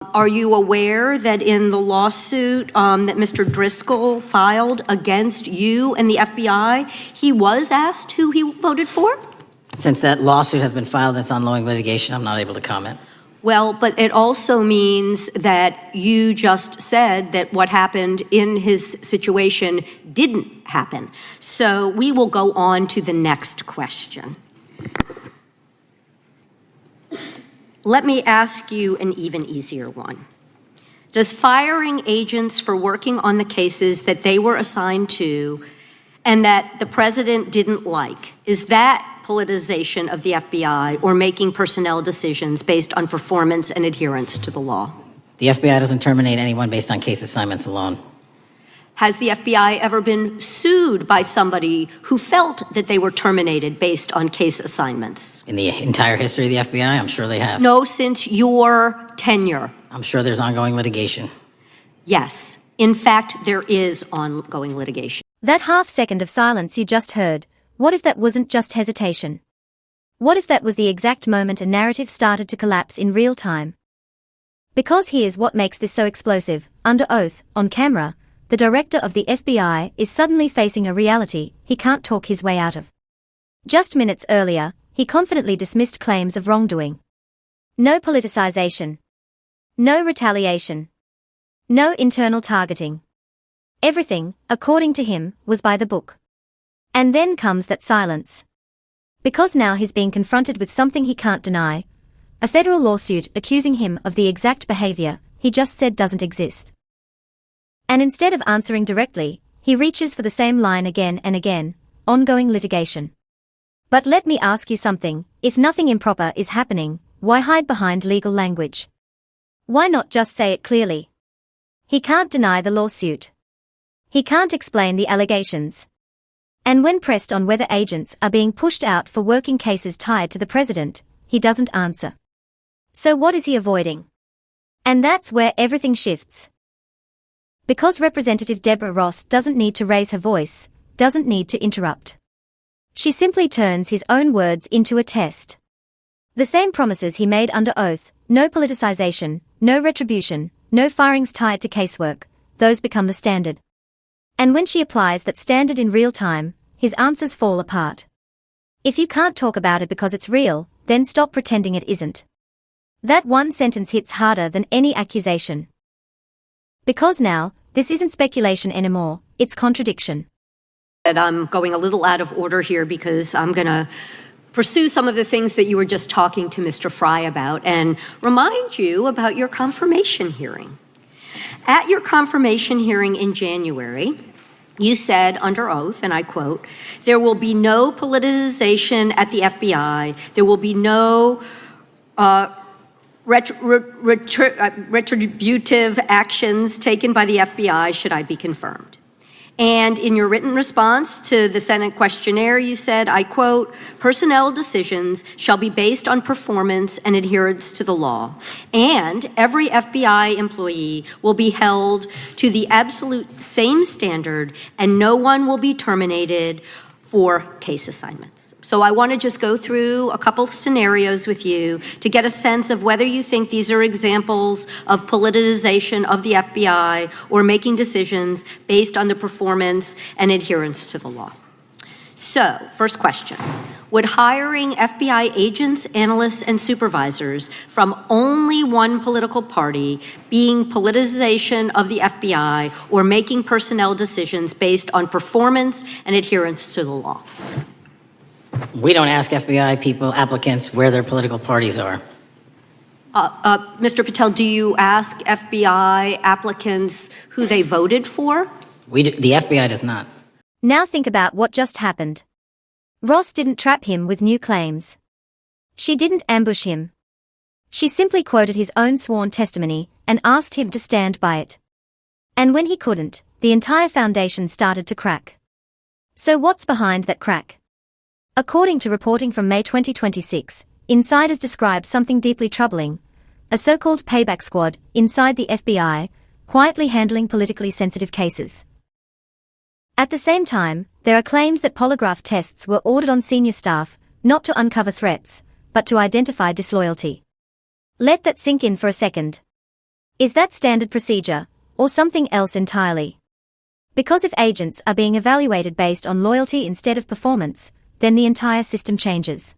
Are you aware that in the lawsuit that Mr. Driscoll filed against you and the FBI, he was asked who he voted for? Since that lawsuit has been filed and it's ongoing litigation, I'm not able to comment. Well, but it also means that you just said that what happened in his situation didn't happen. So we will go on to the next question. Let me ask you an even easier one. Does firing agents for working on the cases that they were assigned to and that the president didn't like, is that politicization of the FBI or making personnel decisions based on performance and adherence to the law? The FBI doesn't terminate anyone based on case assignments alone. Has the FBI ever been sued by somebody who felt that they were terminated based on case assignments? In the entire history of the FBI, I'm sure they have. No, since your tenure. I'm sure there's ongoing litigation. Yes. In fact, there is ongoing litigation. That half second of silence you just heard, what if that wasn't just hesitation? What if that was the exact moment a narrative started to collapse in real time? Because here's what makes this so explosive. Under oath, on camera, the director of the FBI is suddenly facing a reality he can't talk his way out of. Just minutes earlier, he confidently dismissed claims of wrongdoing. No politicization. No retaliation. No internal targeting. Everything, according to him, was by the book. And then comes that silence. Because now he's being confronted with something he can't deny, a federal lawsuit accusing him of the exact behavior he just said doesn't exist. And instead of answering directly, he reaches for the same line again and again, ongoing litigation. But let me ask you something, if nothing improper is happening, why hide behind legal language? Why not just say it clearly? He can't deny the lawsuit. He can't explain the allegations. And when pressed on whether agents are being pushed out for working cases tied to the president, he doesn't answer. So what is he avoiding? And that's where everything shifts. Because Representative Deborah Ross doesn't need to raise her voice, doesn't need to interrupt. She simply turns his own words into a test. The same promises he made under oath, no politicization, no retribution, no firings tied to casework, those become the standard. And when she applies that standard in real time, his answers fall apart. If you can't talk about it because it's real, then stop pretending it isn't. That one sentence hits harder than any accusation. Because now, this isn't speculation anymore, it's contradiction. I'm going a little out of order here because I'm going to pursue some of the things that you were just talking to Mr. Fry about and remind you about your confirmation hearing. At your confirmation hearing in January, you said under oath, and I quote, "There will be no politicization at the FBI. There will be no retributive actions taken by the FBI should I be confirmed." And in your written response to the Senate questionnaire, you said, I quote, "Personnel decisions shall be based on performance and adherence to the law, and every FBI employee will be held to the absolute same standard, and no one will be terminated for case assignments." So I want to just go through a couple of scenarios with you to get a sense of whether you think these are examples of politicization of the FBI or making decisions based on the performance and adherence to the law. So, first question. Would hiring FBI agents, analysts, and supervisors from only one political party being politicization of the FBI or making personnel decisions based on performance and adherence to the law? We don't ask FBI people, applicants, where their political parties are. Mr. Patel, do you ask FBI applicants who they voted for? The FBI does not. Now think about what just happened. Ross didn't trap him with new claims. She didn't ambush him. She simply quoted his own sworn testimony and asked him to stand by it. And when he couldn't, the entire foundation started to crack. So what's behind that crack? According to reporting from May 2026, insiders describe something deeply troubling, a so-called payback squad inside the FBI, quietly handling politically sensitive cases. At the same time, there are claims that polygraph tests were ordered on senior staff, not to uncover threats, but to identify disloyalty. Let that sink in for a second. Is that standard procedure, or something else entirely? Because if agents are being evaluated based on loyalty instead of performance, then the entire system changes.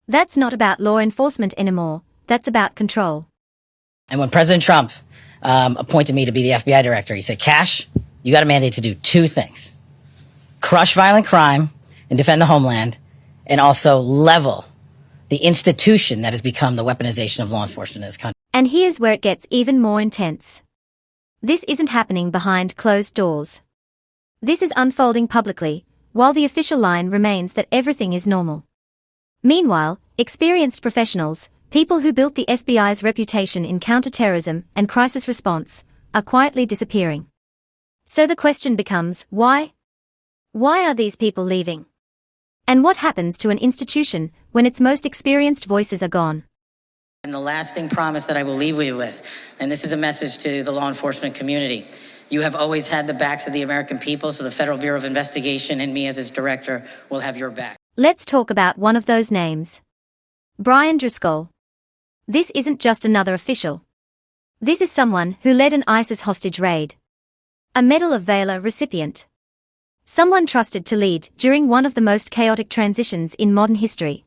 That's not about law enforcement anymore, that's about control. And when President Trump appointed me to be the FBI director, he said, Kash, you got a mandate to do two things. Crush violent crime and defend the homeland, and also level the institution that has become the weaponization of law enforcement in this country. And here's where it gets even more intense. This isn't happening behind closed doors. This is unfolding publicly, while the official line remains that everything is normal. Meanwhile, experienced professionals, people who built the FBI's reputation in counterterrorism and crisis response, are quietly disappearing. So the question becomes, why? Why are these people leaving? And what happens to an institution when its most experienced voices are gone? And the lasting promise that I will leave you with, and this is a message to the law enforcement community, you have always had the backs of the American people, so the Federal Bureau of Investigation and me as its director will have your back. Let's talk about one of those names. Brian Driscoll. This isn't just another official. This is someone who led an ISIS hostage raid. A Medal of Valor recipient. Someone trusted to lead during one of the most chaotic transitions in modern history.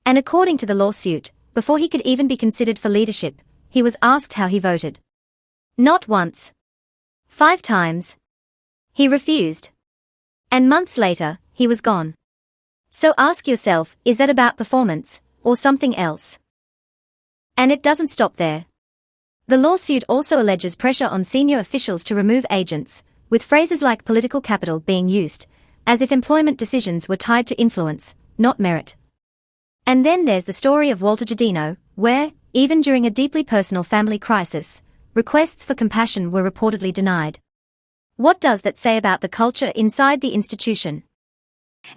And according to the lawsuit, before he could even be considered for leadership, he was asked how he voted. Not once. 5 times. He refused. And months later, he was gone. So ask yourself, is that about performance, or something else? And it doesn't stop there. The lawsuit also alleges pressure on senior officials to remove agents, with phrases like political capital being used, as if employment decisions were tied to influence, not merit. And then there's the story of Walter Giardino, where, even during a deeply personal family crisis, requests for compassion were reportedly denied. What does that say about the culture inside the institution?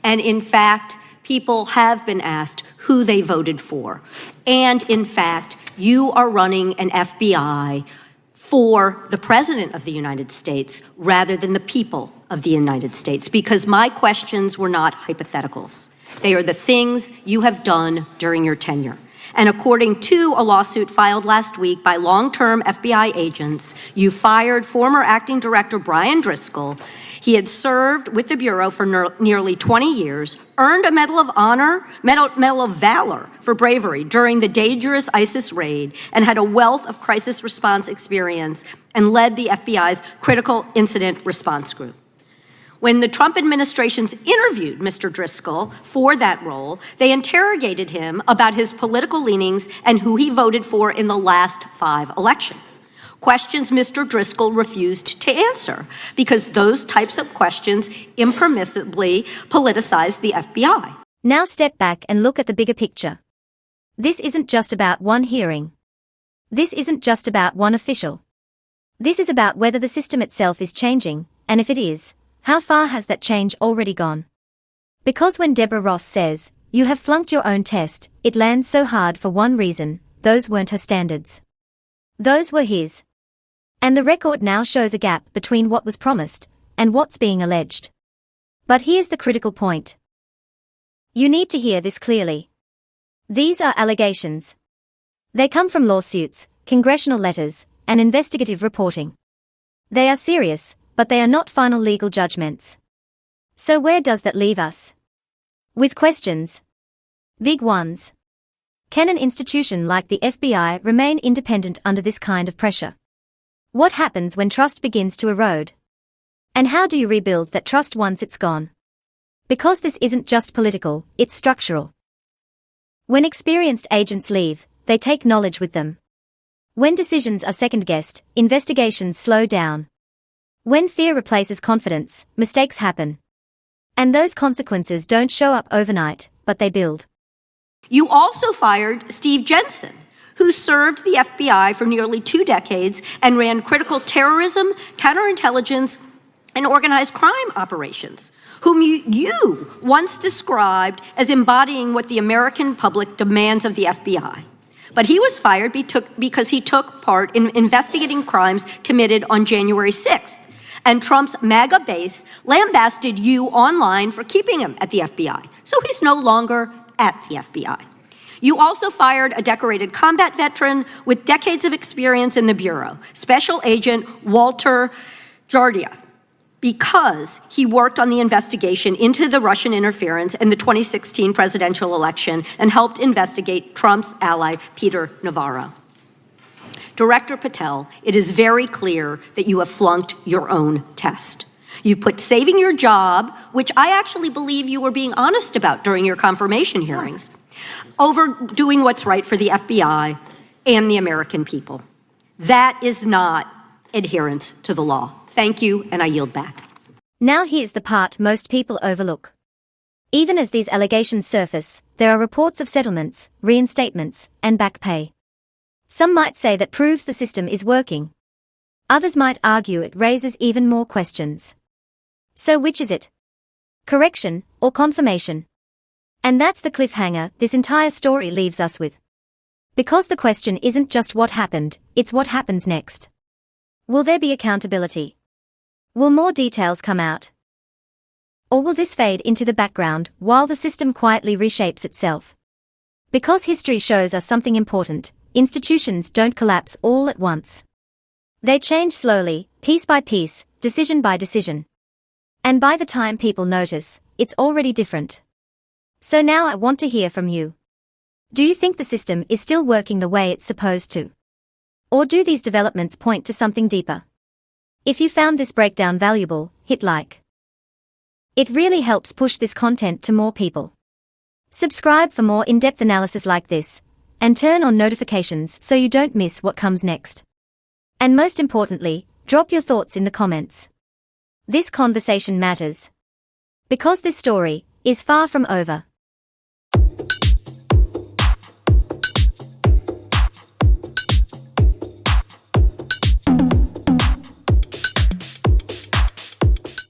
And in fact, people have been asked who they voted for. And in fact, you are running an FBI for the President of the United States rather than the people of the United States, because my questions were not hypotheticals. They are the things you have done during your tenure. And according to a lawsuit filed last week by long-term FBI agents, you fired former acting director Brian Driscoll. He had served with the Bureau for nearly 20 years, earned a Medal of Honor, Medal of Valor for bravery during the dangerous ISIS raid, and had a wealth of crisis response experience and led the FBI's critical incident response group. When the Trump administrations interviewed Mr. Driscoll for that role, they interrogated him about his political leanings and who he voted for in the last 5 elections. Questions Mr. Driscoll refused to answer because those types of questions impermissibly politicize the FBI. Now step back and look at the bigger picture. This isn't just about one hearing. This isn't just about one official. This is about whether the system itself is changing, and if it is, how far has that change already gone? Because when Deborah Ross says, "You have flunked your own test," it lands so hard for one reason: those weren't her standards. Those were his. And the record now shows a gap between what was promised and what's being alleged. But here's the critical point. You need to hear this clearly. These are allegations. They come from lawsuits, congressional letters, and investigative reporting. They are serious, but they are not final legal judgments. So where does that leave us? With questions. Big ones. Can an institution like the FBI remain independent under this kind of pressure? What happens when trust begins to erode? And how do you rebuild that trust once it's gone? Because this isn't just political, it's structural. When experienced agents leave, they take knowledge with them. When decisions are second-guessed, investigations slow down. When fear replaces confidence, mistakes happen. And those consequences don't show up overnight, but they build. You also fired Steve Jensen, who served the FBI for nearly 2 decades and ran critical terrorism, counterintelligence, and organized crime operations, whom you once described as embodying what the American public demands of the FBI. But he was fired because he took part in investigating crimes committed on January 6th. And Trump's MAGA base lambasted you online for keeping him at the FBI. So he's no longer at the FBI. You also fired a decorated combat veteran with decades of experience in the Bureau, Special Agent Walter Jardia, because he worked on the investigation into the Russian interference in the 2016 presidential election and helped investigate Trump's ally, Peter Navarro. Director Patel, it is very clear that you have flunked your own test. You've put saving your job, which I actually believe you were being honest about during your confirmation hearings, over doing what's right for the FBI and the American people. That is not adherence to the law. Thank you, and I yield back. Now here's the part most people overlook. Even as these allegations surface, there are reports of settlements, reinstatements, and back pay. Some might say that proves the system is working. Others might argue it raises even more questions. So which is it? Correction or confirmation? And that's the cliffhanger this entire story leaves us with. Because the question isn't just what happened, it's what happens next. Will there be accountability? Will more details come out? Or will this fade into the background while the system quietly reshapes itself? Because history shows us something important, institutions don't collapse all at once. They change slowly, piece by piece, decision by decision. And by the time people notice, it's already different. So now I want to hear from you. Do you think the system is still working the way it's supposed to? Or do these developments point to something deeper? If you found this breakdown valuable, hit like. It really helps push this content to more people. Subscribe for more in-depth analysis like this, and turn on notifications so you don't miss what comes next. And most importantly, drop your thoughts in the comments. This conversation matters. Because this story is far from over.